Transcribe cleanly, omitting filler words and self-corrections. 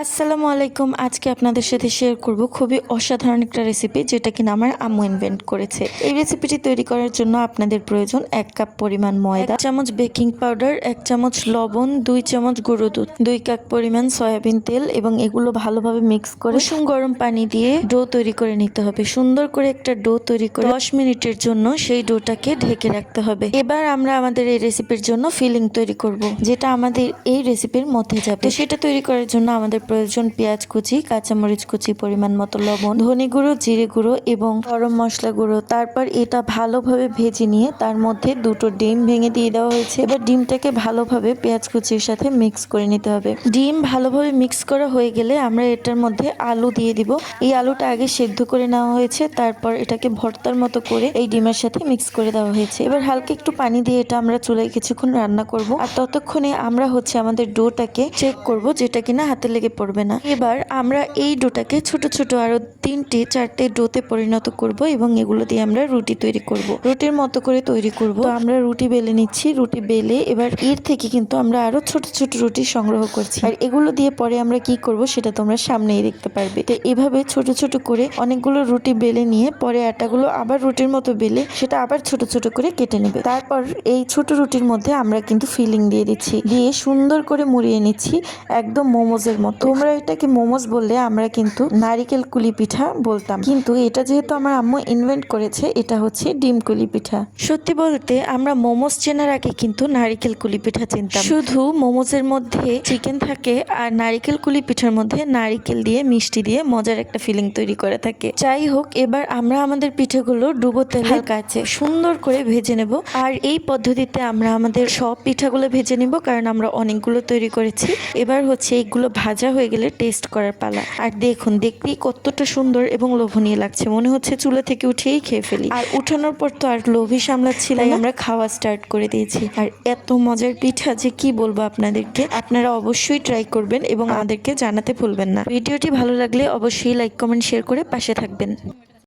আসসালামু আলাইকুম। আজকে আপনাদের সাথে শেয়ার করব খুবই অসাধারণ একটা রেসিপি, যেটা কিনা আমার আম্মু ইনভেন্ট করেছে। এই রেসিপিটি তৈরি করার জন্য আপনাদের প্রয়োজন 1 কাপ পরিমাণ ময়দা, 1 চামচ বেকিং পাউডার, 1 চামচ লবণ, 2 চামচ গুঁড়ো দুধ, 2 কাপ পরিমাণ সয়াবিন তেল এবং এগুলো ভালোভাবে মিক্স করে কুসুম গরম পানি দিয়ে ডো তৈরি করে নিতে হবে। সুন্দর করে একটা ডো তৈরি করে 10 মিনিটের জন্য সেই ডোটাকে ঢেকে রাখতে হবে। এবার আমরা আমাদের এই রেসিপির জন্য ফিলিং তৈরি করব, যেটা আমাদের এই রেসিপির মধ্যে যাবে। তো সেটা তৈরি করার জন্য আমাদের প্রয়োজন পেঁয়াজ কুচি, কাঁচামরিচ কুচি, পরিমাণ মতো লবণ, ধনে গুঁড়ো, জিরে গুঁড়ো এবং গরম মশলা গুঁড়ো। তারপর এটা ভালোভাবে ভেজে নিয়ে তার মধ্যে 2টো ডিম ভেঙে দিয়ে দেওয়া হয়েছে। এবার ডিমটাকে ভালোভাবে পেঁয়াজ কুচির সাথে মিক্স করে নিতে হবে। ডিম ভালোভাবে মিক্স করা হয়ে গেলে আমরা এটার মধ্যে আলু দিয়ে দিব। এই আলুটা আগে সেদ্ধ করে নেওয়া হয়েছে, তারপর এটাকে ভর্তার মতো করে এই ডিমের সাথে মিক্স করে দেওয়া হয়েছে। এবার হালকা একটু পানি দিয়ে এটা আমরা চুলায় কিছুক্ষণ রান্না করব, আর ততক্ষণে আমরা আমাদের ডোটাকে চেক করব, যেটা কিনা হাতে লেগে পড়বে না। এবার আমরা এই ডোটাকে ছোট ছোট আরো 3-4টে ডোতে পরিণত করব এবং এগুলো দিয়ে আমরা রুটি তৈরি করব। রুটির মতো করে তৈরি করব। তো আমরা রুটি বেলে নিচ্ছি। রুটি বেলে এবার এর থেকে কিন্তু আমরা আরো ছোট ছোট রুটি সংগ্রহ করছি, আর এগুলো দিয়ে পরে আমরা কি করব সেটা তোমরা সামনেই দেখতে পারবে। তো এভাবে ছোট ছোট করে অনেকগুলো রুটি বেলে নিয়ে পরে আটাগুলো আবার রুটির মতো বেলে সেটা আবার ছোট ছোট করে কেটে নেবে। তারপর এই ছোট রুটির মধ্যে আমরা কিন্তু ফিলিং দিয়ে দিচ্ছি, দিয়ে সুন্দর করে মুড়িয়ে নিচ্ছি, একদম মোমোজের মতো। তোমরা এটাকে মোমোজ বললে, আমরা কিন্তু নারিকেল কুলি পিঠা বলতাম, কিন্তু এটা যেহেতু আমার আম্মু ইনভেন্ট করেছে, এটা হচ্ছে ডিম কুলি পিঠা। সত্যি বলতে আমরা মোমোজ চেনার আগে কিন্তু নারিকেল কুলি পিঠা চিনতাম। শুধু মোমোজের মধ্যে চিকেন থাকে আর নারিকেল কুলি পিঠার মধ্যে নারিকেল দিয়ে মিষ্টি দিয়ে মজার একটা ফিলিং তৈরি করে থাকে। যাই হোক, এবার আমরা আমাদের পিঠাগুলো ডুবো তেলে হালকা আছে সুন্দর করে ভেজে নেব। আর এই পদ্ধতিতে আমরা আমাদের সব পিঠাগুলো ভেজে নিব, কারণ আমরা অনেকগুলো তৈরি করেছি। এবার এইগুলো ভাজা হয়ে গেলে টেস্ট করার পালা। আর দেখুন, দেখতেই কতটা সুন্দর এবং লোভনীয় লাগছে, মনে হচ্ছে চুলা থেকে উঠেই খেয়ে ফেলি। আর উঠানোর পর তো আর লোভই সামলাচ্ছিলাম, আমরা খাওয়া স্টার্ট করে দিয়েছি। আর এত মজার পিঠা যে কি বলবো আপনাদেরকে। আপনারা অবশ্যই ট্রাই করবেন এবং আমাদেরকে জানাতে ভুলবেন না। ভিডিওটি ভালো লাগলে অবশ্যই লাইক, কমেন্ট, শেয়ার করে পাশে থাকবেন।